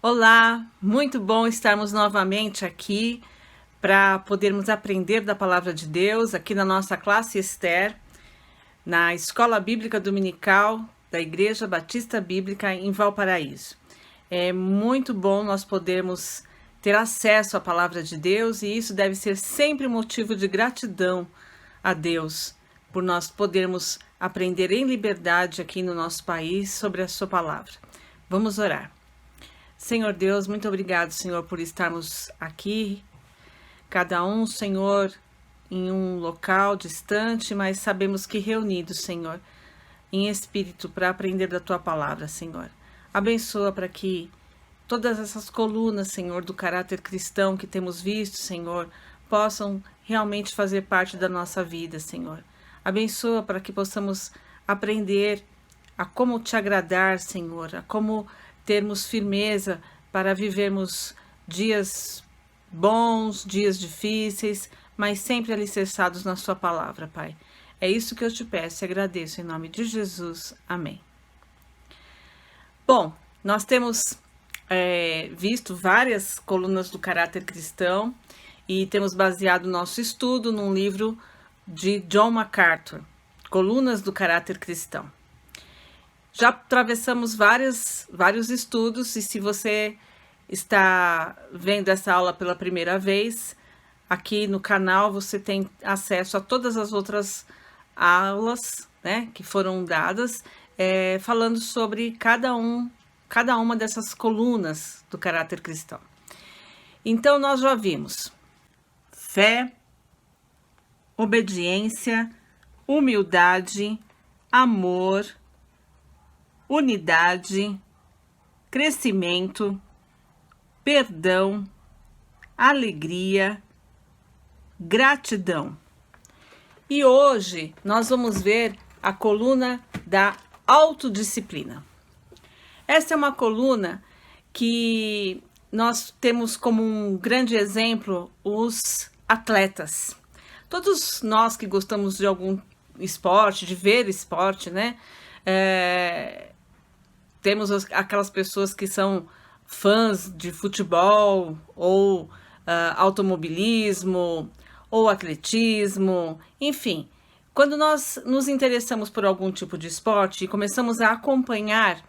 Olá, muito bom estarmos novamente aqui para podermos aprender da Palavra de Deus aqui na nossa classe Esther, na Escola Bíblica Dominical da Igreja Batista Bíblica em Valparaíso. É muito bom nós podermos ter acesso à Palavra de Deus e isso deve ser sempre motivo de gratidão a Deus por nós podermos aprender em liberdade aqui no nosso país sobre a sua Palavra. Vamos orar. Senhor Deus, muito obrigado, Senhor, por estarmos aqui, cada um, Senhor, em um local distante, mas sabemos que reunidos, Senhor, em espírito para aprender da Tua Palavra, Senhor. Abençoa para que todas essas colunas, Senhor, do caráter cristão que temos visto, Senhor, possam realmente fazer parte da nossa vida, Senhor. Abençoa para que possamos aprender a como Te agradar, Senhor, a como termos firmeza para vivermos dias bons, dias difíceis, mas sempre alicerçados na Sua Palavra, Pai. É isso que eu te peço e agradeço em nome de Jesus. Amém. Bom, nós temos visto várias colunas do caráter cristão e temos baseado nosso estudo num livro de John MacArthur, Colunas do Caráter Cristão. Já atravessamos vários estudos e se você está vendo essa aula pela primeira vez, aqui no canal você tem acesso a todas as outras aulas, né, que foram dadas, falando sobre cada uma dessas colunas do caráter cristão. Então nós já vimos fé, obediência, humildade, amor, unidade, crescimento, perdão, alegria, gratidão. E hoje nós vamos ver a coluna da autodisciplina. Essa é uma coluna que nós temos como um grande exemplo os atletas. Todos nós que gostamos de algum esporte, de ver esporte, né? Temos aquelas pessoas que são fãs de futebol ou automobilismo ou atletismo, enfim. Quando nós nos interessamos por algum tipo de esporte e começamos a acompanhar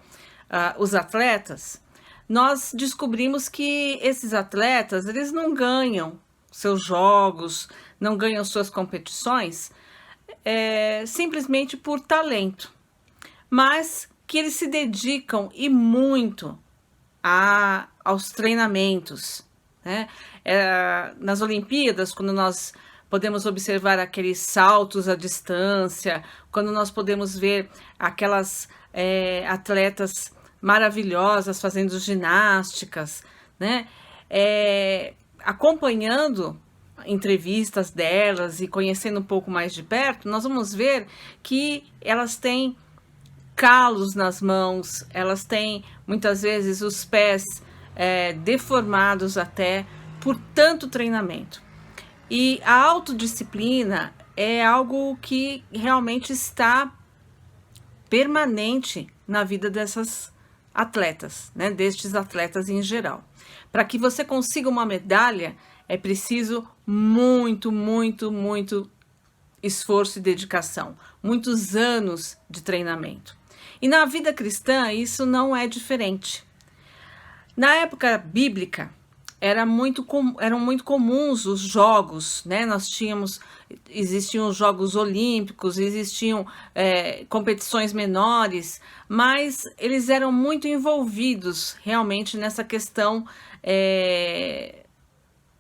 os atletas, nós descobrimos que esses atletas, eles não ganham seus jogos, não ganham suas competições simplesmente por talento, mas que eles se dedicam e muito aos treinamentos, né? Nas Olimpíadas, quando nós podemos observar aqueles saltos à distância, quando nós podemos ver aquelas atletas maravilhosas fazendo ginásticas, né? Acompanhando entrevistas delas e conhecendo um pouco mais de perto, nós vamos ver que elas têm calos nas mãos, elas têm muitas vezes os pés deformados até por tanto treinamento. E a autodisciplina é algo que realmente está permanente na vida dessas atletas, né? Destes atletas em geral. Para que você consiga uma medalha, é preciso muito esforço e dedicação, muitos anos de treinamento. E na vida cristã isso não é diferente. Na época bíblica eram muito comuns os jogos, né? Existiam os Jogos Olímpicos, existiam competições menores, mas eles eram muito envolvidos realmente nessa questão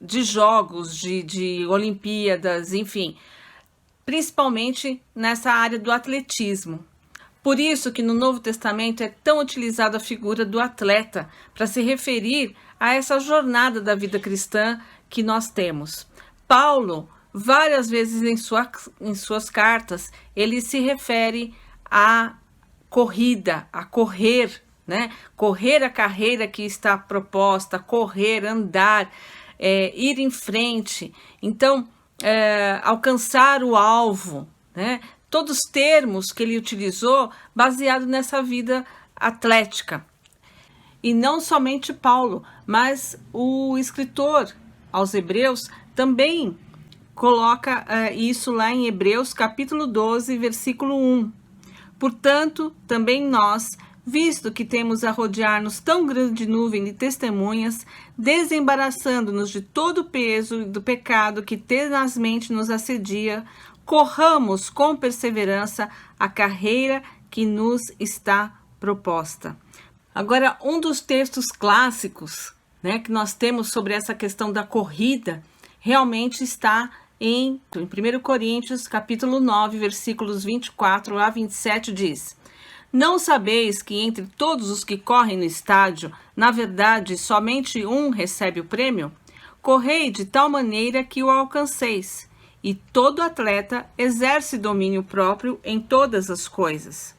de jogos, de Olimpíadas, enfim, principalmente nessa área do atletismo. Por isso que no Novo Testamento é tão utilizada a figura do atleta para se referir a essa jornada da vida cristã que nós temos. Paulo, várias vezes em suas cartas, ele se refere à corrida, a correr, né? Correr a carreira que está proposta, correr, andar, ir em frente. Então, alcançar o alvo, né? Todos os termos que ele utilizou baseado nessa vida atlética. E não somente Paulo, mas o escritor aos Hebreus também coloca isso lá em Hebreus capítulo 12, versículo 1. Portanto, também nós, visto que temos a rodear-nos tão grande nuvem de testemunhas, desembaraçando-nos de todo o peso do pecado que tenazmente nos assedia, corramos com perseverança a carreira que nos está proposta. Agora, um dos textos clássicos, né, que nós temos sobre essa questão da corrida, realmente está em 1 Coríntios, capítulo 9, versículos 24 a 27, diz: Não sabeis que entre todos os que correm no estádio, na verdade, somente um recebe o prêmio? Correi de tal maneira que o alcanceis, e todo atleta exerce domínio próprio em todas as coisas.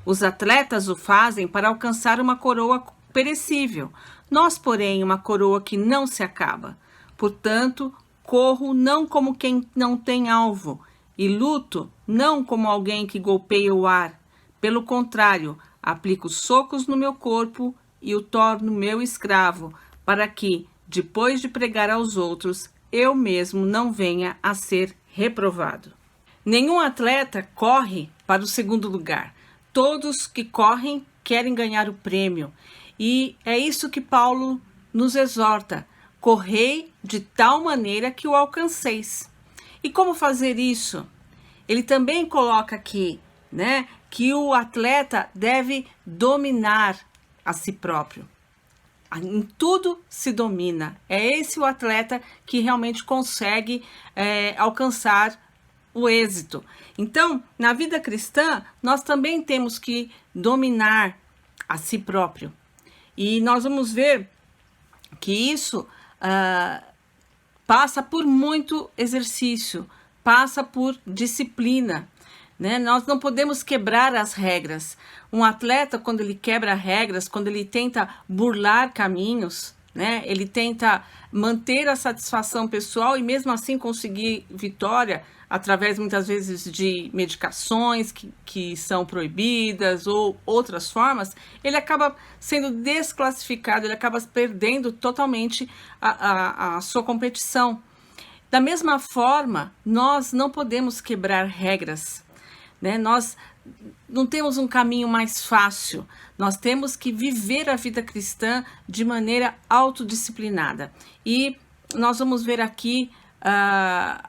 Os atletas o fazem para alcançar uma coroa perecível, nós, porém, uma coroa que não se acaba. Portanto, corro não como quem não tem alvo, e luto não como alguém que golpeia o ar. Pelo contrário, aplico socos no meu corpo e o torno meu escravo, para que, depois de pregar aos outros, eu mesmo não venha a ser reprovado. Nenhum atleta corre para o segundo lugar. Todos que correm querem ganhar o prêmio. E é isso que Paulo nos exorta. Correi de tal maneira que o alcanceis. E como fazer isso? Ele também coloca aqui, né, que o atleta deve dominar a si próprio. Em tudo se domina. É esse o atleta que realmente consegue alcançar o êxito. Então, na vida cristã, nós também temos que dominar a si próprio. E nós vamos ver que isso passa por muito exercício, passa por disciplina, né? Nós não podemos quebrar as regras. Um atleta, quando ele quebra regras, quando ele tenta burlar caminhos, né? Ele tenta manter a satisfação pessoal e mesmo assim conseguir vitória através muitas vezes de medicações que são proibidas ou outras formas, ele acaba sendo desclassificado, ele acaba perdendo totalmente a sua competição. Da mesma forma, nós não podemos quebrar regras, né? Nós não temos um caminho mais fácil, nós temos que viver a vida cristã de maneira autodisciplinada. E nós vamos ver aqui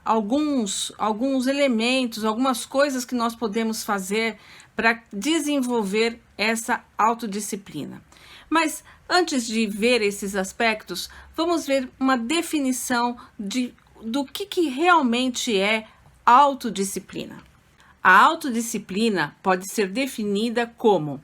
alguns elementos, algumas coisas que nós podemos fazer para desenvolver essa autodisciplina. Mas antes de ver esses aspectos, vamos ver uma definição do que realmente é autodisciplina. A autodisciplina pode ser definida como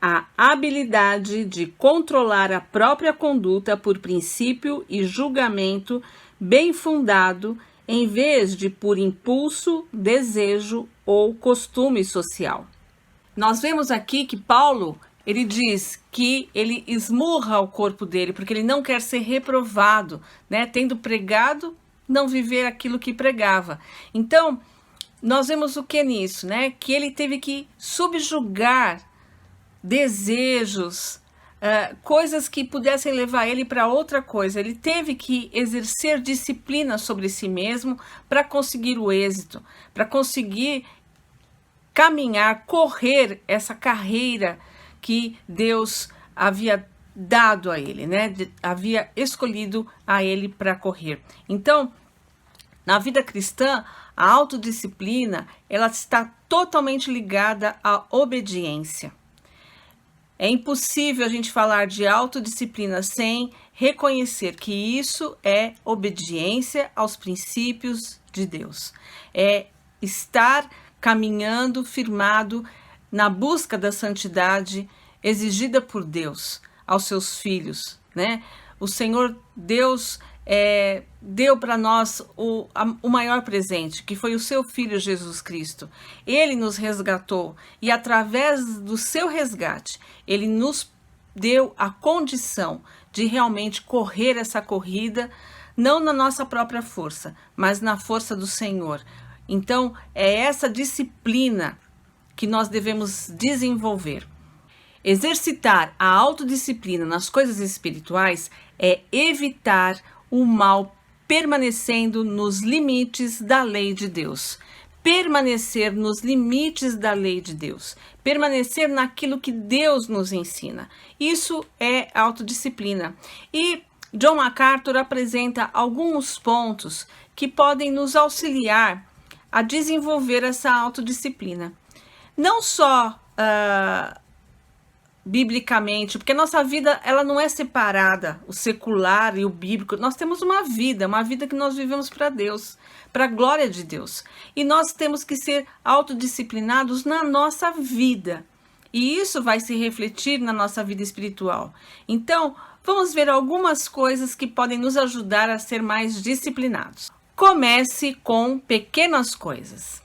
a habilidade de controlar a própria conduta por princípio e julgamento bem fundado, em vez de por impulso, desejo ou costume social. Nós vemos aqui que Paulo, ele diz que ele esmurra o corpo dele, porque ele não quer ser reprovado, né? Tendo pregado, não viver aquilo que pregava. Então, nós vemos o que nisso, né? Que ele teve que subjugar desejos, coisas que pudessem levar ele para outra coisa. Ele teve que exercer disciplina sobre si mesmo para conseguir o êxito, para conseguir caminhar, correr essa carreira que Deus havia dado a ele, né? Havia escolhido a ele para correr. Então, na vida cristã, a autodisciplina, ela está totalmente ligada à obediência. É impossível a gente falar de autodisciplina sem reconhecer que isso é obediência aos princípios de Deus. É estar caminhando firmado na busca da santidade exigida por Deus aos seus filhos, né? O Senhor Deus deu para nós o maior presente, que foi o seu Filho Jesus Cristo. Ele nos resgatou e através do seu resgate, ele nos deu a condição de realmente correr essa corrida, não na nossa própria força, mas na força do Senhor. Então, é essa disciplina que nós devemos desenvolver. Exercitar a autodisciplina nas coisas espirituais é evitar o mal permanecendo nos limites da lei de Deus. Permanecer nos limites da lei de Deus. Permanecer naquilo que Deus nos ensina. Isso é autodisciplina. E John MacArthur apresenta alguns pontos que podem nos auxiliar a desenvolver essa autodisciplina. Não só biblicamente, porque nossa vida ela não é separada, o secular e o bíblico. Nós temos uma vida que nós vivemos para Deus, para a glória de Deus. E nós temos que ser autodisciplinados na nossa vida. E isso vai se refletir na nossa vida espiritual. Então, vamos ver algumas coisas que podem nos ajudar a ser mais disciplinados. Comece com pequenas coisas.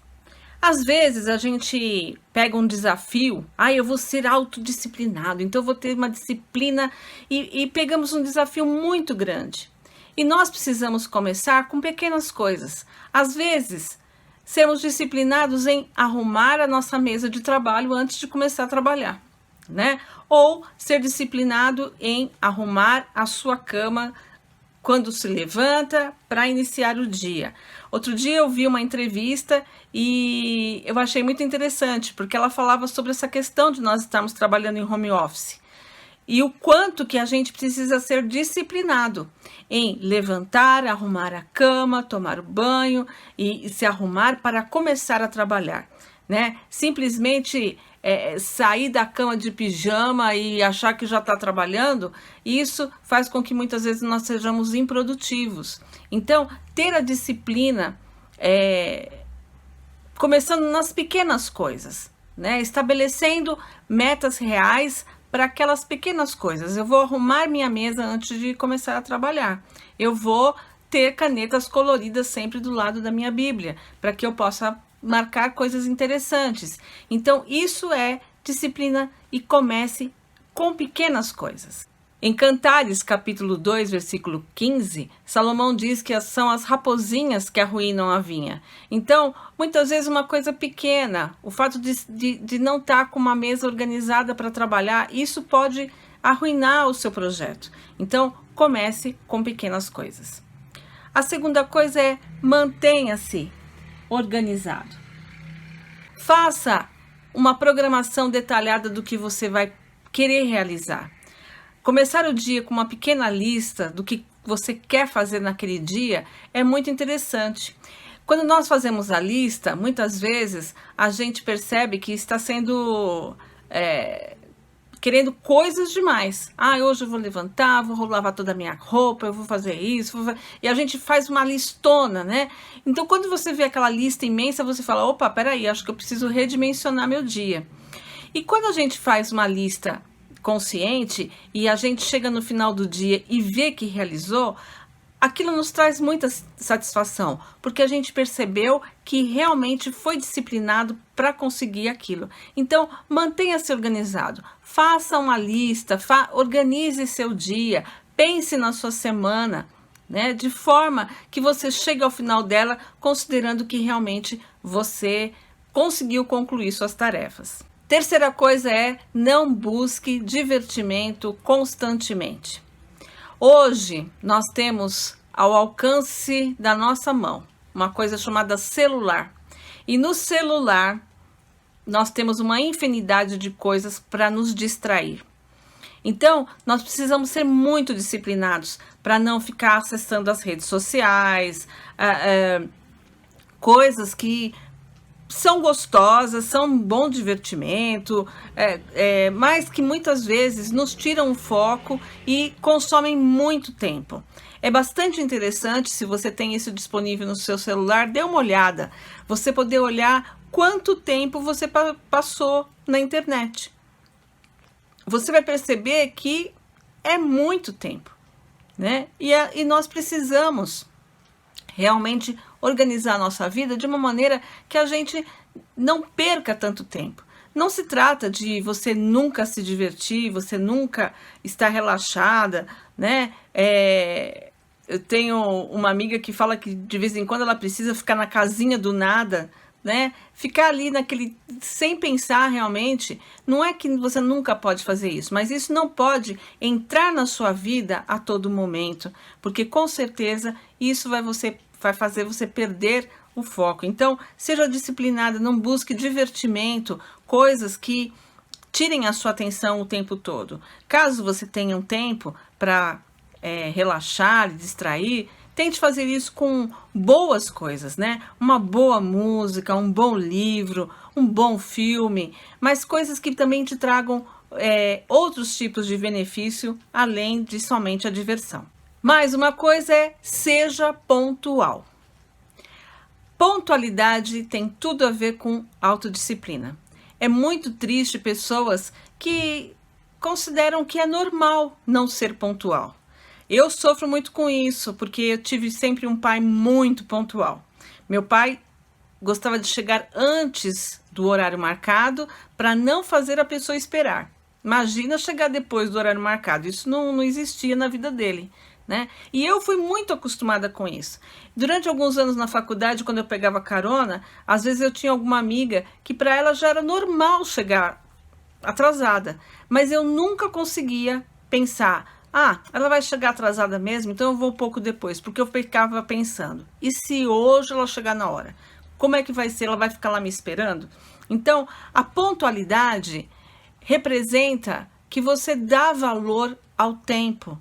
Às vezes a gente pega um desafio, eu vou ser autodisciplinado, então eu vou ter uma disciplina e pegamos um desafio muito grande. E nós precisamos começar com pequenas coisas. Às vezes, sermos disciplinados em arrumar a nossa mesa de trabalho antes de começar a trabalhar, né? Ou ser disciplinado em arrumar a sua cama quando se levanta para iniciar o dia. Outro dia eu vi uma entrevista e eu achei muito interessante, porque ela falava sobre essa questão de nós estarmos trabalhando em home office e o quanto que a gente precisa ser disciplinado em levantar, arrumar a cama, tomar o banho e se arrumar para começar a trabalhar, né? Simplesmente sair da cama de pijama e achar que já está trabalhando, isso faz com que muitas vezes nós sejamos improdutivos. Então, ter a disciplina, começando nas pequenas coisas, né? Estabelecendo metas reais para aquelas pequenas coisas. Eu vou arrumar minha mesa antes de começar a trabalhar. Eu vou ter canetas coloridas sempre do lado da minha Bíblia, para que eu possa marcar coisas interessantes. Então, isso é disciplina e comece com pequenas coisas. Em Cantares, capítulo 2, versículo 15, Salomão diz que são as raposinhas que arruinam a vinha. Então, muitas vezes uma coisa pequena, o fato de não estar com uma mesa organizada para trabalhar, isso pode arruinar o seu projeto. Então, comece com pequenas coisas. A segunda coisa é mantenha-se organizado. Faça uma programação detalhada do que você vai querer realizar. Começar o dia com uma pequena lista do que você quer fazer naquele dia é muito interessante. Quando nós fazemos a lista, muitas vezes a gente percebe que está sendo querendo coisas demais. Hoje eu vou levantar, vou lavar toda a minha roupa, eu vou fazer isso, e a gente faz uma listona, né? Então, quando você vê aquela lista imensa, você fala, opa, peraí, acho que eu preciso redimensionar meu dia. E quando a gente faz uma lista consciente e a gente chega no final do dia e vê que realizou, aquilo nos traz muita satisfação, porque a gente percebeu que realmente foi disciplinado para conseguir aquilo. Então, mantenha-se organizado, faça uma lista, organize seu dia, pense na sua semana, né, de forma que você chegue ao final dela considerando que realmente você conseguiu concluir suas tarefas. Terceira coisa é, não busque divertimento constantemente. Hoje, nós temos ao alcance da nossa mão uma coisa chamada celular. E no celular, nós temos uma infinidade de coisas para nos distrair. Então, nós precisamos ser muito disciplinados para não ficar acessando as redes sociais, coisas que são gostosas, são um bom divertimento, mas que muitas vezes nos tiram o foco e consomem muito tempo. É bastante interessante, se você tem isso disponível no seu celular, dê uma olhada. Você poder olhar quanto tempo você passou na internet. Você vai perceber que é muito tempo, né? E nós precisamos realmente organizar a nossa vida de uma maneira que a gente não perca tanto tempo. Não se trata de você nunca se divertir, você nunca estar relaxada, né? Eu tenho uma amiga que fala que de vez em quando ela precisa ficar na casinha do nada né? Ficar ali naquele, sem pensar realmente, não é que você nunca pode fazer isso, mas isso não pode entrar na sua vida a todo momento, porque com certeza isso vai fazer você perder o foco. Então, seja disciplinada, não busque divertimento, coisas que tirem a sua atenção o tempo todo. Caso você tenha um tempo para relaxar, distrair, tente fazer isso com boas coisas, né? Uma boa música, um bom livro, um bom filme, mas coisas que também te tragam outros tipos de benefício, além de somente a diversão. Mais uma coisa é, seja pontual. Pontualidade tem tudo a ver com autodisciplina. É muito triste pessoas que consideram que é normal não ser pontual. Eu sofro muito com isso, porque eu tive sempre um pai muito pontual. Meu pai gostava de chegar antes do horário marcado para não fazer a pessoa esperar. Imagina chegar depois do horário marcado, isso não existia na vida dele, né? E eu fui muito acostumada com isso. Durante alguns anos na faculdade, quando eu pegava carona, às vezes eu tinha alguma amiga que para ela já era normal chegar atrasada, mas eu nunca conseguia pensar, ela vai chegar atrasada mesmo, então eu vou um pouco depois, porque eu ficava pensando, e se hoje ela chegar na hora? Como é que vai ser? Ela vai ficar lá me esperando? Então, a pontualidade representa que você dá valor ao tempo,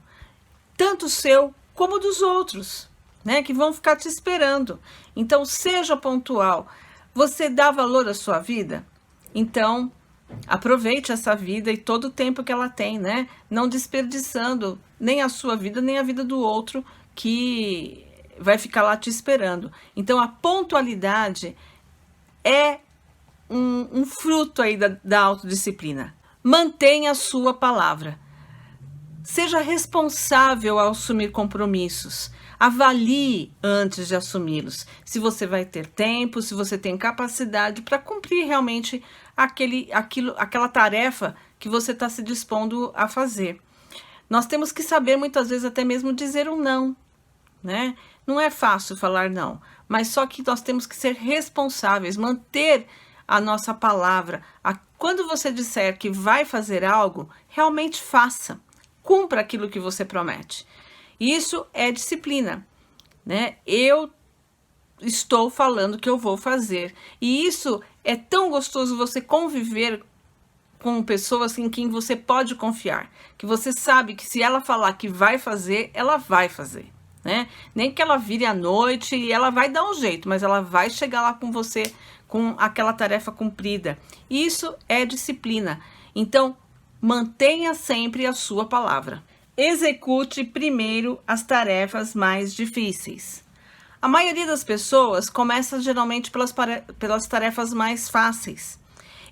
tanto seu como dos outros, né, que vão ficar te esperando. Então, seja pontual. Você dá valor à sua vida? Então, aproveite essa vida e todo o tempo que ela tem, né? Não desperdiçando nem a sua vida, nem a vida do outro que vai ficar lá te esperando. Então, a pontualidade é um fruto aí da autodisciplina. Mantenha a sua palavra. Seja responsável ao assumir compromissos. Avalie antes de assumi-los. Se você vai ter tempo, se você tem capacidade para cumprir realmente aquela tarefa que você está se dispondo a fazer. Nós temos que saber muitas vezes até mesmo dizer um não, né? Não é fácil falar não, mas só que nós temos que ser responsáveis, manter a nossa palavra. Quando você disser que vai fazer algo, realmente faça. Cumpra aquilo que você promete. Isso é disciplina, né? Eu estou falando que eu vou fazer. E isso é tão gostoso, você conviver com pessoas em quem você pode confiar. Que você sabe que se ela falar que vai fazer, ela vai fazer, né? Nem que ela vire à noite e ela vai dar um jeito, mas ela vai chegar lá com você com aquela tarefa cumprida. Isso é disciplina. Então, mantenha sempre a sua palavra. Execute primeiro as tarefas mais difíceis. A maioria das pessoas começa geralmente pelas tarefas mais fáceis.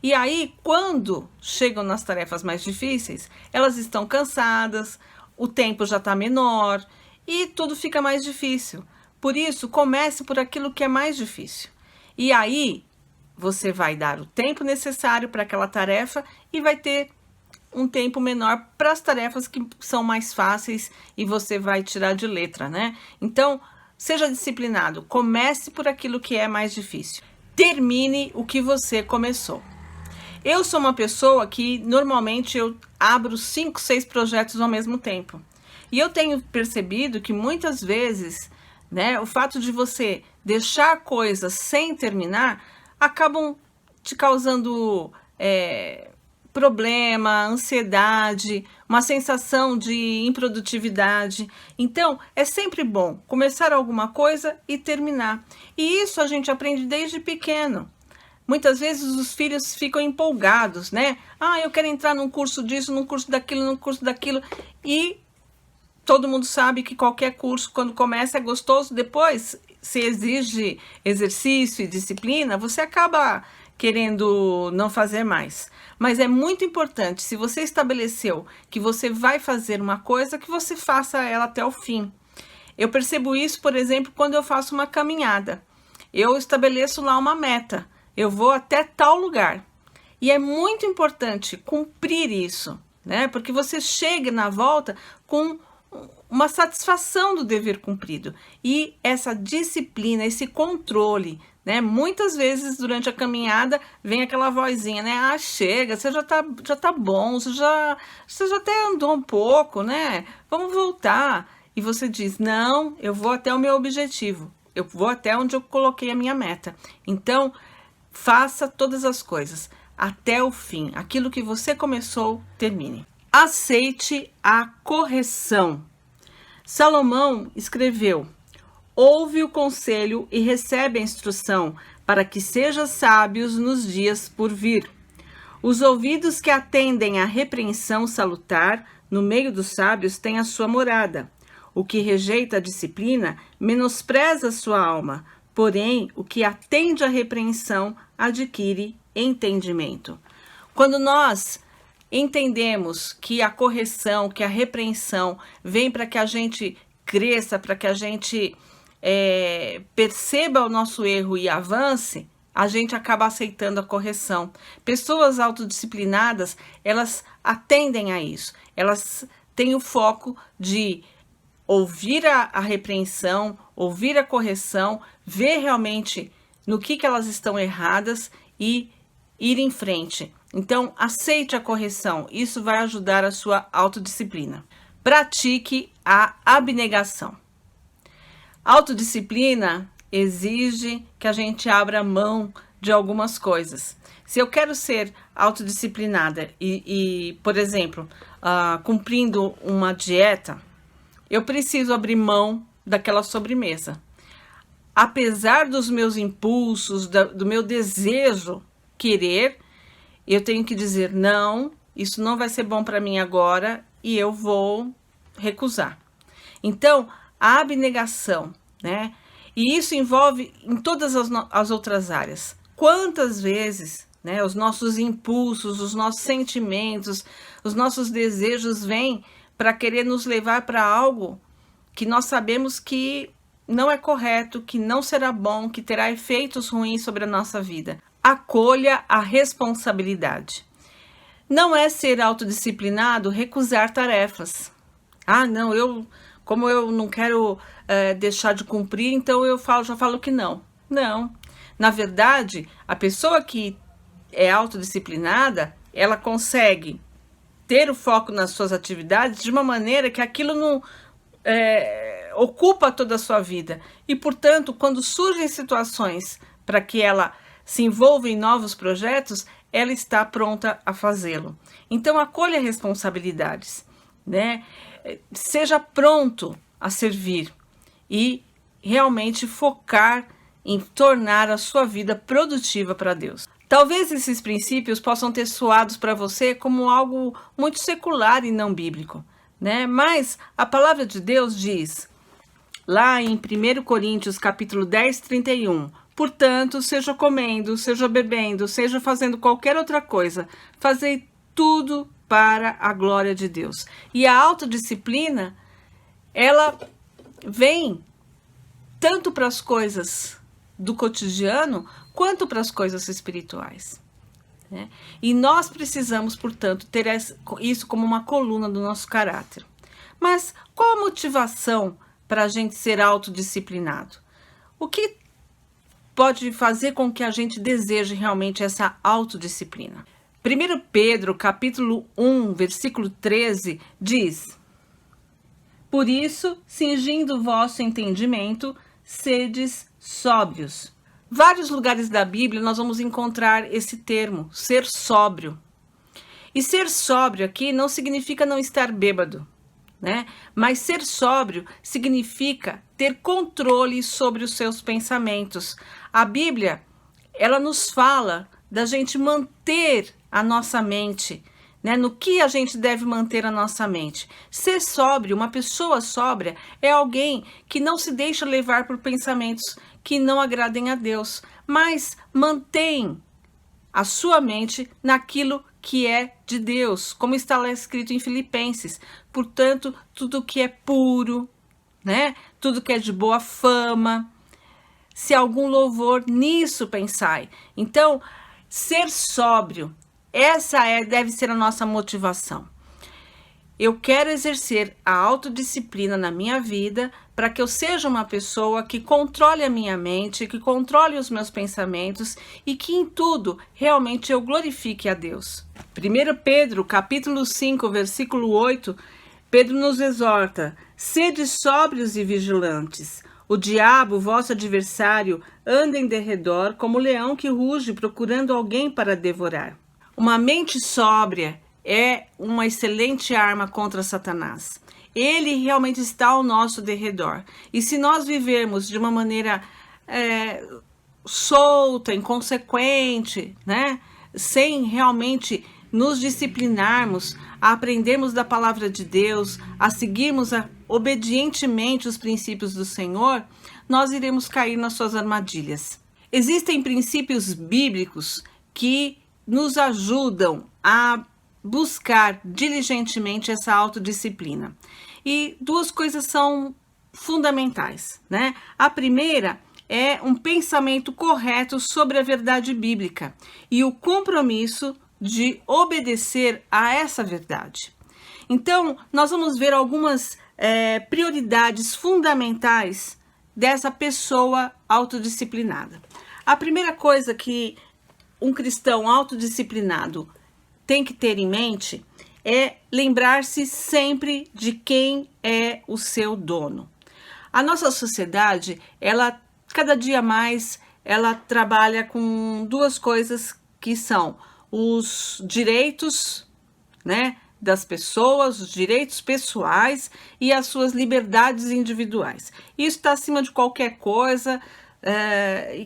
E aí, quando chegam nas tarefas mais difíceis, elas estão cansadas, o tempo já está menor e tudo fica mais difícil. Por isso, comece por aquilo que é mais difícil. E aí, você vai dar o tempo necessário para aquela tarefa e vai ter um tempo menor para as tarefas que são mais fáceis e você vai tirar de letra, né? Então, seja disciplinado, comece por aquilo que é mais difícil. Termine o que você começou. Eu sou uma pessoa que normalmente eu abro 5, 6 projetos ao mesmo tempo. E eu tenho percebido que muitas vezes, né, o fato de você deixar coisas sem terminar acabam te causando problema, ansiedade, uma sensação de improdutividade. Então, é sempre bom começar alguma coisa e terminar. E isso a gente aprende desde pequeno. Muitas vezes os filhos ficam empolgados, né? Eu quero entrar num curso disso, num curso daquilo, num curso daquilo. E todo mundo sabe que qualquer curso, quando começa, é gostoso. Depois, se exige exercício e disciplina, você acaba querendo não fazer mais. Mas é muito importante, se você estabeleceu que você vai fazer uma coisa, que você faça ela até o fim. Eu percebo isso, por exemplo, quando eu faço uma caminhada. Eu estabeleço lá uma meta. Eu vou até tal lugar. E é muito importante cumprir isso, né? Porque você chega na volta com uma satisfação do dever cumprido. E essa disciplina, esse controle né? Muitas vezes durante a caminhada vem aquela vozinha, né? Ah, chega, você já tá bom, você já até andou um pouco, né? Vamos voltar. E você diz, não, eu vou até o meu objetivo, eu vou até onde eu coloquei a minha meta. Então, faça todas as coisas até o fim. Aquilo que você começou, termine. Aceite a correção. Salomão escreveu: ouve o conselho e recebe a instrução, para que sejas sábios nos dias por vir. Os ouvidos que atendem à repreensão salutar, no meio dos sábios, têm a sua morada. O que rejeita a disciplina, menospreza sua alma, porém, o que atende à repreensão, adquire entendimento. Quando nós entendemos que a correção, que a repreensão vem para que a gente cresça, para que a gente perceba o nosso erro e avance, a gente acaba aceitando a correção. Pessoas autodisciplinadas, elas atendem a isso. Elas têm o foco de ouvir a repreensão, ouvir a correção, ver realmente no que elas estão erradas e ir em frente. Então, aceite a correção. Isso vai ajudar a sua autodisciplina. Pratique a abnegação. Autodisciplina exige que a gente abra mão de algumas coisas. Se eu quero ser autodisciplinada e por exemplo, cumprindo uma dieta, eu preciso abrir mão daquela sobremesa. Apesar dos meus impulsos, do meu desejo querer, eu tenho que dizer, não, isso não vai ser bom para mim agora e eu vou recusar. Então, a abnegação, né? E isso envolve em todas as outras áreas. Quantas vezes, né, os nossos impulsos, os nossos sentimentos, os nossos desejos vêm para querer nos levar para algo que nós sabemos que não é correto, que não será bom, que terá efeitos ruins sobre a nossa vida. Acolha a responsabilidade. Não é ser autodisciplinado recusar tarefas. Ah, não, como eu não quero deixar de cumprir, então já falo que não. Não. Na verdade, a pessoa que é autodisciplinada, ela consegue ter o foco nas suas atividades de uma maneira que aquilo não ocupa toda a sua vida. E, portanto, quando surgem situações para que ela se envolva em novos projetos, ela está pronta a fazê-lo. Então, acolha responsabilidades, né? Seja pronto a servir e realmente focar em tornar a sua vida produtiva para Deus. Talvez esses princípios possam ter soado para você como algo muito secular e não bíblico, né? Mas a palavra de Deus diz, lá em 1 Coríntios capítulo 10, 31, portanto, seja comendo, seja bebendo, seja fazendo qualquer outra coisa, fazei tudo para a glória de Deus. E a autodisciplina, ela vem tanto para as coisas do cotidiano, quanto para as coisas espirituais, né? E nós precisamos, portanto, ter isso como uma coluna do nosso caráter. Mas qual a motivação para a gente ser autodisciplinado? O que pode fazer com que a gente deseje realmente essa autodisciplina? 1 Pedro, capítulo 1, versículo 13, diz: por isso, cingindo o vosso entendimento, sedes sóbrios. Vários lugares da Bíblia nós vamos encontrar esse termo, ser sóbrio. E ser sóbrio aqui não significa não estar bêbado, né? Mas ser sóbrio significa ter controle sobre os seus pensamentos. A Bíblia, ela nos fala da gente manter a nossa mente, né? No que a gente deve manter a nossa mente. Ser sóbrio, uma pessoa sóbria, é alguém que não se deixa levar por pensamentos que não agradem a Deus, mas mantém a sua mente naquilo que é de Deus, como está lá escrito em Filipenses. Portanto, tudo que é puro, né? Tudo que é de boa fama, se algum louvor, nisso pensai. Então, ser sóbrio, essa deve ser a nossa motivação. Eu quero exercer a autodisciplina na minha vida para que eu seja uma pessoa que controle a minha mente, que controle os meus pensamentos e que em tudo realmente eu glorifique a Deus. 1 Pedro, capítulo 5, versículo 8, Pedro nos exorta: sede sóbrios e vigilantes. O diabo, vosso adversário, anda em derredor como leão que ruge procurando alguém para devorar. Uma mente sóbria é uma excelente arma contra Satanás. Ele realmente está ao nosso derredor. E se nós vivermos de uma maneira solta, inconsequente, né? Sem realmente nos disciplinarmos, a aprendermos da palavra de Deus, a seguirmos obedientemente os princípios do Senhor, nós iremos cair nas suas armadilhas. Existem princípios bíblicos que nos ajudam a buscar diligentemente essa autodisciplina. E duas coisas são fundamentais, né? A primeira é um pensamento correto sobre a verdade bíblica e o compromisso de obedecer a essa verdade. Então, nós vamos ver algumas prioridades fundamentais dessa pessoa autodisciplinada. A primeira coisa que um cristão autodisciplinado tem que ter em mente é lembrar-se sempre de quem é o seu dono. A nossa sociedade, ela cada dia mais, ela trabalha com duas coisas que são os direitos, né, das pessoas, os direitos pessoais e as suas liberdades individuais. Isso está acima de qualquer coisa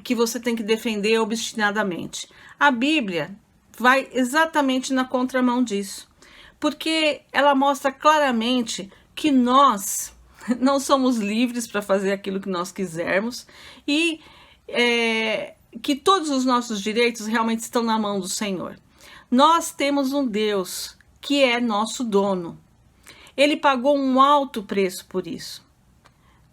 que você tem que defender obstinadamente. A Bíblia vai exatamente na contramão disso, porque ela mostra claramente que nós não somos livres para fazer aquilo que nós quisermos e que todos os nossos direitos realmente estão na mão do Senhor. Nós temos um Deus que é nosso dono. Ele pagou um alto preço por isso,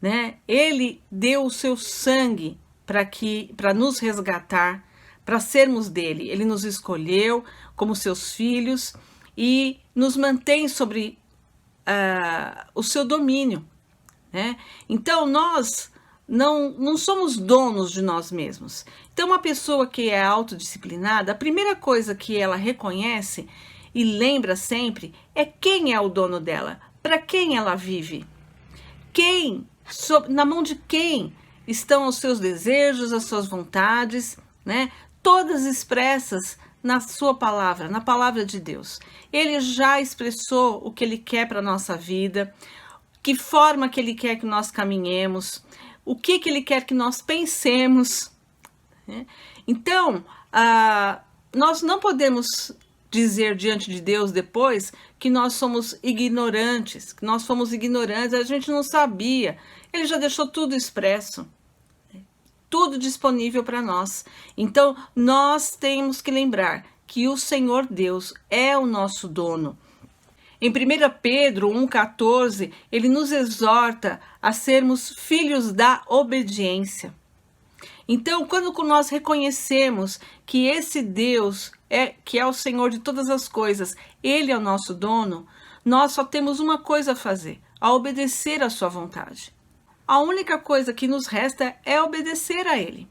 né? Ele deu o seu sangue para nos resgatar, para sermos dele. Ele nos escolheu como seus filhos e nos mantém sobre o seu domínio, né? Então nós não somos donos de nós mesmos. Então uma pessoa que é autodisciplinada, a primeira coisa que ela reconhece e lembra sempre é quem é o dono dela, para quem ela vive, na mão de quem estão os seus desejos, as suas vontades, né? Todas expressas na sua palavra, na palavra de Deus. Ele já expressou o que ele quer para a nossa vida, que forma que ele quer que nós caminhemos, o que ele quer que nós pensemos, né? Então, nós não podemos dizer diante de Deus depois que nós somos ignorantes, a gente não sabia. Ele já deixou tudo expresso, tudo disponível para nós. Então, nós temos que lembrar que o Senhor Deus é o nosso dono. Em 1 Pedro 1,14, ele nos exorta a sermos filhos da obediência. Então, quando nós reconhecemos que esse Deus que é o Senhor de todas as coisas, ele é o nosso dono, nós só temos uma coisa a fazer: a obedecer à sua vontade. A única coisa que nos resta é obedecer a ele,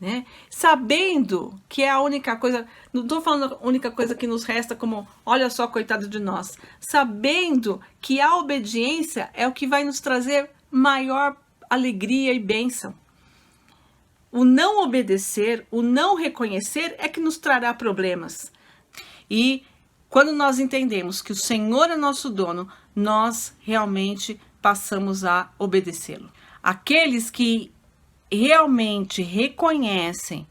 né? Sabendo que é a única coisa, não estou falando a única coisa que nos resta como, olha só, coitado de nós, sabendo que a obediência é o que vai nos trazer maior alegria e bênção. O não obedecer, o não reconhecer é que nos trará problemas. E quando nós entendemos que o Senhor é nosso dono, nós realmente passamos a obedecê-lo. Aqueles que realmente reconhecem,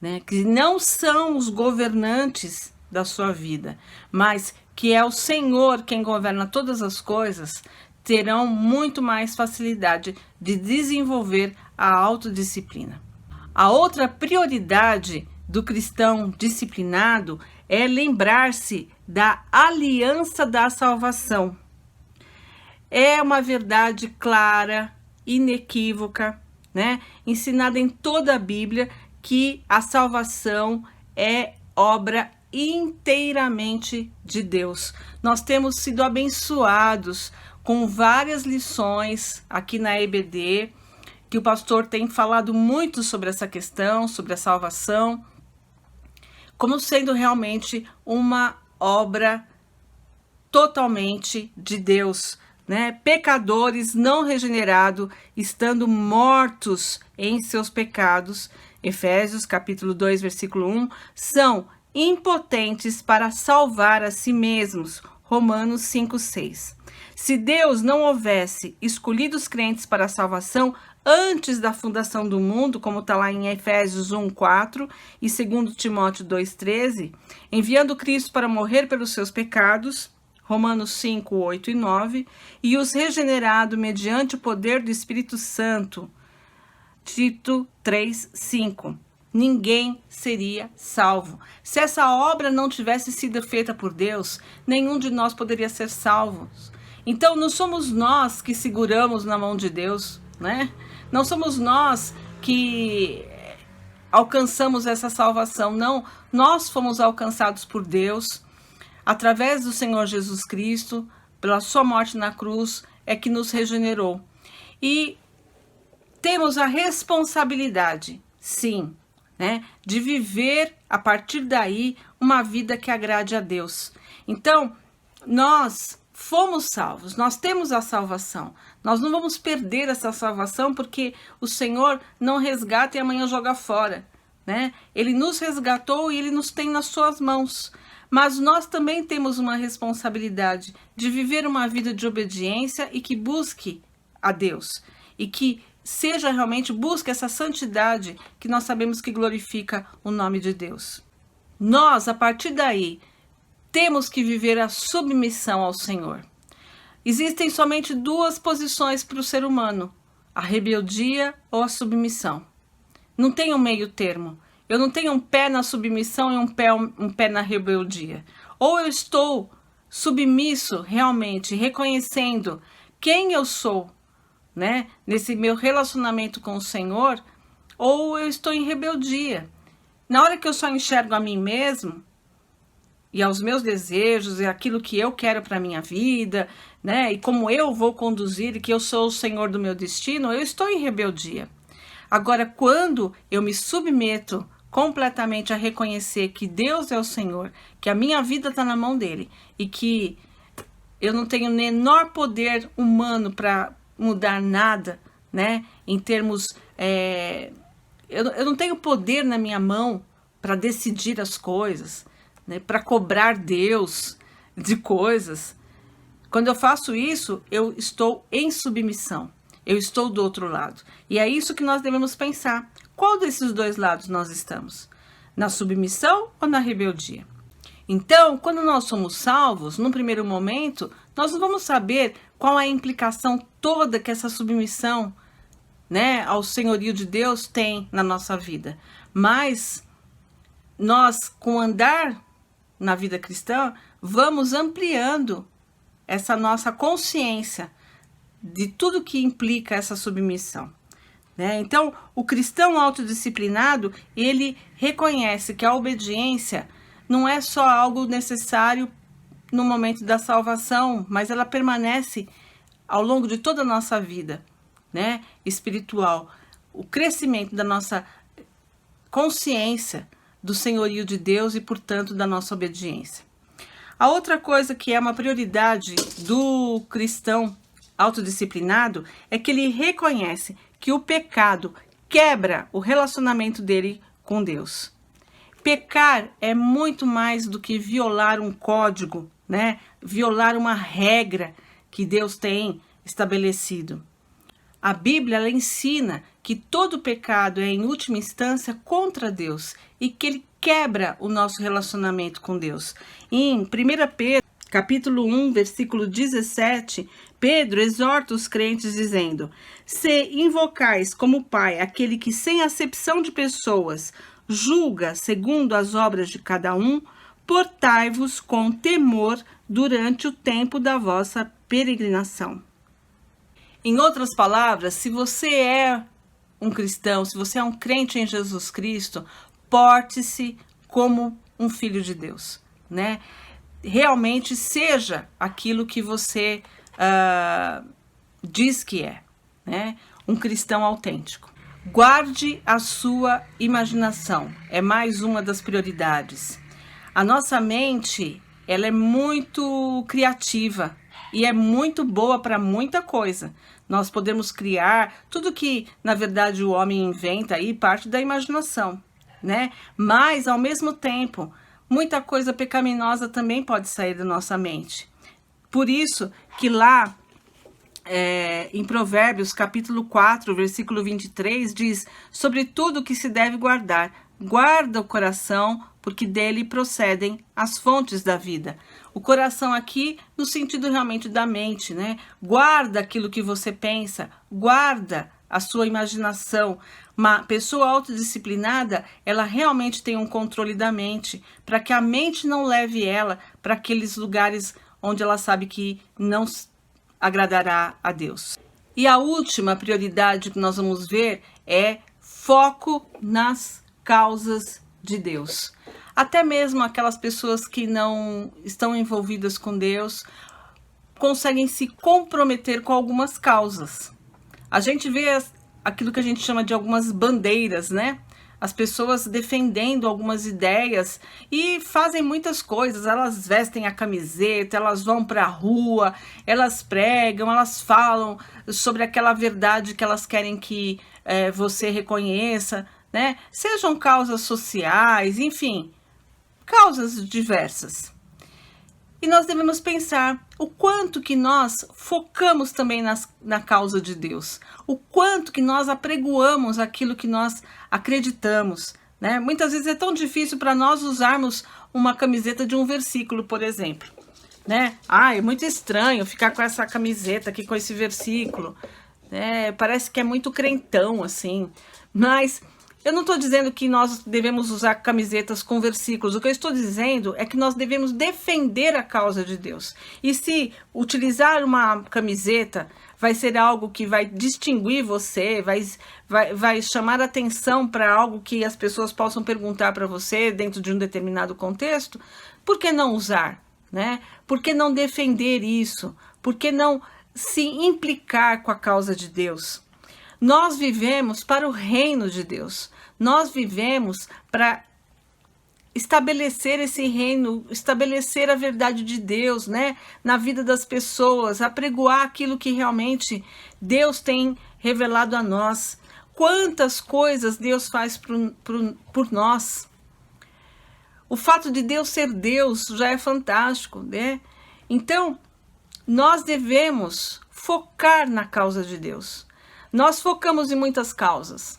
né, que não são os governantes da sua vida, mas que é o Senhor quem governa todas as coisas, terão muito mais facilidade de desenvolver a autodisciplina. A outra prioridade do cristão disciplinado é lembrar-se da aliança da salvação. É uma verdade clara, inequívoca, né? Ensinada em toda a Bíblia, que a salvação é obra inteiramente de Deus. Nós temos sido abençoados com várias lições aqui na EBD, que o pastor tem falado muito sobre essa questão, sobre a salvação, como sendo realmente uma obra totalmente de Deus, né? Pecadores não regenerados, estando mortos em seus pecados, Efésios capítulo 2, versículo 1, são impotentes para salvar a si mesmos, Romanos 5, 6. Se Deus não houvesse escolhido os crentes para a salvação antes da fundação do mundo, como está lá em Efésios 1, 4 e 2 Timóteo 2, 13, enviando Cristo para morrer pelos seus pecados, Romanos 5, 8 e 9, e os regenerado mediante o poder do Espírito Santo, Tito 3, 5. Ninguém seria salvo. Se essa obra não tivesse sido feita por Deus, nenhum de nós poderia ser salvo. Então, não somos nós que seguramos na mão de Deus, né? Não somos nós que alcançamos essa salvação, não. Nós fomos alcançados por Deus, através do Senhor Jesus Cristo, pela sua morte na cruz, é que nos regenerou. E temos a responsabilidade, sim, né, de viver a partir daí uma vida que agrade a Deus. Então, nós fomos salvos, nós temos a salvação. Nós não vamos perder essa salvação porque o Senhor não resgata e amanhã joga fora, né? Ele nos resgatou e Ele nos tem nas suas mãos. Mas nós também temos uma responsabilidade de viver uma vida de obediência e que busque a Deus. E que seja realmente, busque essa santidade que nós sabemos que glorifica o nome de Deus. Nós, a partir daí, temos que viver a submissão ao Senhor. Existem somente duas posições para o ser humano: a rebeldia ou a submissão. Não tem um meio termo. Eu não tenho um pé na submissão e um pé na rebeldia. Ou eu estou submisso realmente, reconhecendo quem eu sou, né, nesse meu relacionamento com o Senhor, ou eu estou em rebeldia. Na hora que eu só enxergo a mim mesmo e aos meus desejos e aquilo que eu quero para a minha vida, né, e como eu vou conduzir, e que eu sou o Senhor do meu destino, eu estou em rebeldia. Agora, quando eu me submeto completamente a reconhecer que Deus é o Senhor, que a minha vida está na mão dele e que eu não tenho o menor poder humano para mudar nada, né? Em termos, eu não tenho poder na minha mão para decidir as coisas, né? Para cobrar Deus de coisas. Quando eu faço isso, eu estou em submissão. Eu estou do outro lado. E é isso que nós devemos pensar. Qual desses dois lados nós estamos? Na submissão ou na rebeldia? Então, quando nós somos salvos, num primeiro momento, nós não vamos saber qual é a implicação toda que essa submissão, né, ao senhorio de Deus tem na nossa vida. Mas nós, com o andar na vida cristã, vamos ampliando essa nossa consciência de tudo que implica essa submissão. Né? Então, o cristão autodisciplinado, ele reconhece que a obediência não é só algo necessário no momento da salvação, mas ela permanece ao longo de toda a nossa vida, né, espiritual. O crescimento da nossa consciência do senhorio de Deus e, portanto, da nossa obediência. A outra coisa que é uma prioridade do cristão autodisciplinado é que ele reconhece que o pecado quebra o relacionamento dele com Deus. Pecar é muito mais do que violar um código, né? Violar uma regra que Deus tem estabelecido. A Bíblia, ela ensina que todo pecado é, em última instância, contra Deus e que ele quebra o nosso relacionamento com Deus. Em 1 Pedro, capítulo 1, versículo 17, Pedro exorta os crentes dizendo: se invocais como Pai aquele que, sem acepção de pessoas, julga segundo as obras de cada um, portai-vos com temor durante o tempo da vossa peregrinação. Em outras palavras, se você é um cristão, se você é um crente em Jesus Cristo, porte-se como um filho de Deus, né? Realmente seja aquilo que você diz que é, né? Um cristão autêntico. Guarde a sua imaginação, é mais uma das prioridades. A nossa mente, ela é muito criativa e é muito boa para muita coisa. Nós podemos criar tudo que, na verdade, o homem inventa aí, parte da imaginação, né? Mas, ao mesmo tempo, muita coisa pecaminosa também pode sair da nossa mente. Por isso que lá em Provérbios, capítulo 4, versículo 23, diz: sobre tudo que se deve guardar, guarda o coração, porque dele procedem as fontes da vida. O coração aqui, no sentido realmente da mente, né? Guarda aquilo que você pensa, guarda a sua imaginação. Uma pessoa autodisciplinada, ela realmente tem um controle da mente, para que a mente não leve ela para aqueles lugares onde ela sabe que não agradará a Deus. E a última prioridade que nós vamos ver é foco nas causas de Deus. Até mesmo aquelas pessoas que não estão envolvidas com Deus conseguem se comprometer com algumas causas. A gente vê aquilo que a gente chama de algumas bandeiras, né? As pessoas defendendo algumas ideias e fazem muitas coisas. Elas vestem a camiseta, elas vão para a rua, elas pregam, elas falam sobre aquela verdade que elas querem que você reconheça, né? Sejam causas sociais, enfim, causas diversas. E nós devemos pensar o quanto que nós focamos também na causa de Deus, o quanto que nós apregoamos aquilo que nós acreditamos, né? Muitas vezes é tão difícil para nós usarmos uma camiseta de um versículo, por exemplo, né? É muito estranho ficar com essa camiseta aqui, com esse versículo, né? Parece que é muito crentão, assim, mas eu não estou dizendo que nós devemos usar camisetas com versículos. O que eu estou dizendo é que nós devemos defender a causa de Deus. E se utilizar uma camiseta vai ser algo que vai distinguir você, vai chamar atenção para algo que as pessoas possam perguntar para você dentro de um determinado contexto, por que não usar, né? Por que não defender isso? Por que não se implicar com a causa de Deus? Nós vivemos para o reino de Deus. Nós vivemos para estabelecer esse reino, estabelecer a verdade de Deus, né, na vida das pessoas, apregoar aquilo que realmente Deus tem revelado a nós. Quantas coisas Deus faz por nós. O fato de Deus ser Deus já é fantástico, né? Então, nós devemos focar na causa de Deus. Nós focamos em muitas causas.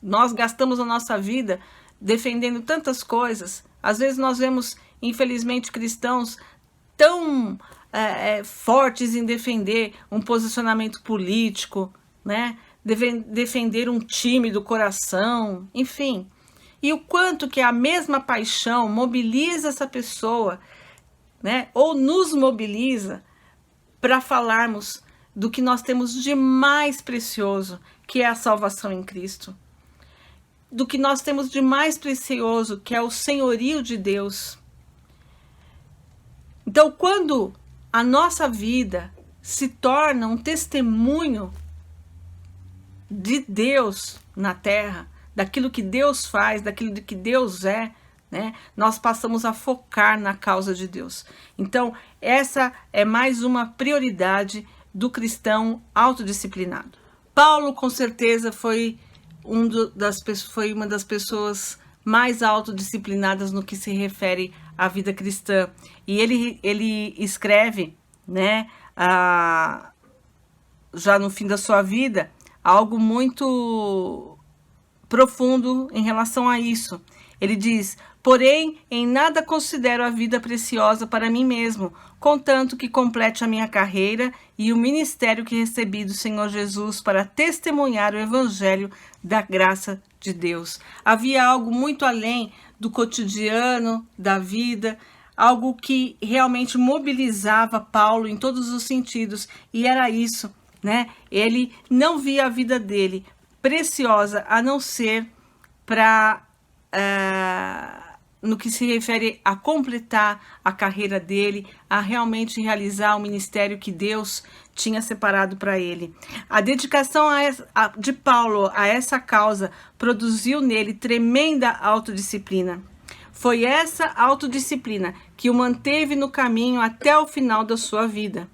Nós gastamos a nossa vida defendendo tantas coisas. Às vezes nós vemos, infelizmente, cristãos tão fortes em defender um posicionamento político, né? Defender um time do coração, enfim. E o quanto que a mesma paixão mobiliza essa pessoa, né? Ou nos mobiliza para falarmos do que nós temos de mais precioso, que é a salvação em Cristo. Do que nós temos de mais precioso, que é o senhorio de Deus. Então, quando a nossa vida se torna um testemunho de Deus na terra, daquilo que Deus faz, daquilo que Deus é, né? Nós passamos a focar na causa de Deus. Então, essa é mais uma prioridade do cristão autodisciplinado. Paulo, com certeza, foi uma das pessoas mais autodisciplinadas no que se refere à vida cristã. E ele escreve, né, já no fim da sua vida, algo muito profundo em relação a isso. Ele diz: porém, em nada considero a vida preciosa para mim mesmo, contanto que complete a minha carreira e o ministério que recebi do Senhor Jesus para testemunhar o evangelho da graça de Deus. Havia algo muito além do cotidiano, da vida, algo que realmente mobilizava Paulo em todos os sentidos, e era isso, né? Ele não via a vida dele preciosa a não ser para no que se refere a completar a carreira dele, a realmente realizar o ministério que Deus tinha separado para ele. A dedicação de Paulo a essa causa produziu nele tremenda autodisciplina. Foi essa autodisciplina que o manteve no caminho até o final da sua vida.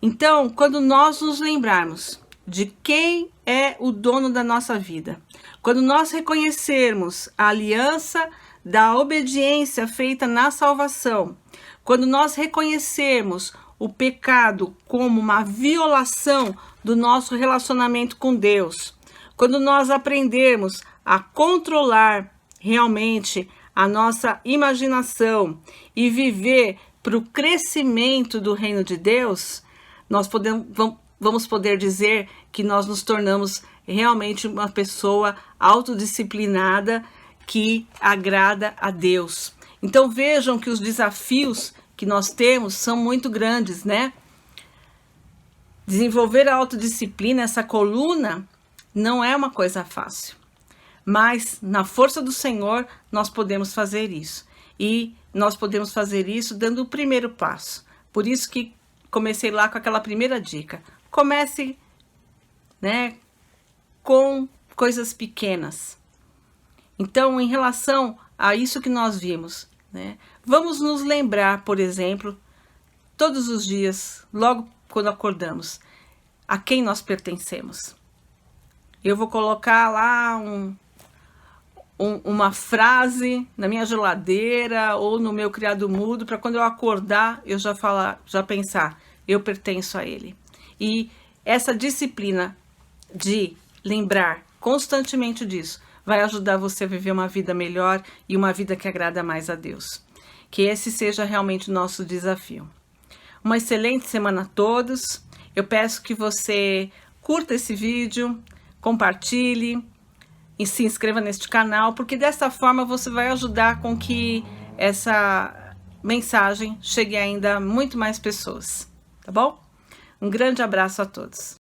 Então, quando nós nos lembrarmos de quem é o dono da nossa vida, quando nós reconhecermos a aliança da obediência feita na salvação, quando nós reconhecermos o pecado como uma violação do nosso relacionamento com Deus, quando nós aprendermos a controlar realmente a nossa imaginação e viver para o crescimento do reino de Deus, nós vamos poder dizer que nós nos tornamos realmente uma pessoa autodisciplinada que agrada a Deus. Então vejam que os desafios que nós temos são muito grandes, né? Desenvolver a autodisciplina, essa coluna, não é uma coisa fácil. Mas na força do Senhor nós podemos fazer isso. E nós podemos fazer isso dando o primeiro passo. Por isso que comecei lá com aquela primeira dica. Comece, né, com coisas pequenas. Então, em relação a isso que nós vimos, né, vamos nos lembrar, por exemplo, todos os dias, logo quando acordamos, a quem nós pertencemos. Eu vou colocar lá uma frase na minha geladeira ou no meu criado mudo, para quando eu acordar, eu já pensar, eu pertenço a ele. E essa disciplina de lembrar constantemente disso vai ajudar você a viver uma vida melhor e uma vida que agrada mais a Deus. Que esse seja realmente o nosso desafio. Uma excelente semana a todos. Eu peço que você curta esse vídeo, compartilhe e se inscreva neste canal, porque dessa forma você vai ajudar com que essa mensagem chegue ainda a muito mais pessoas, tá bom? Um grande abraço a todos.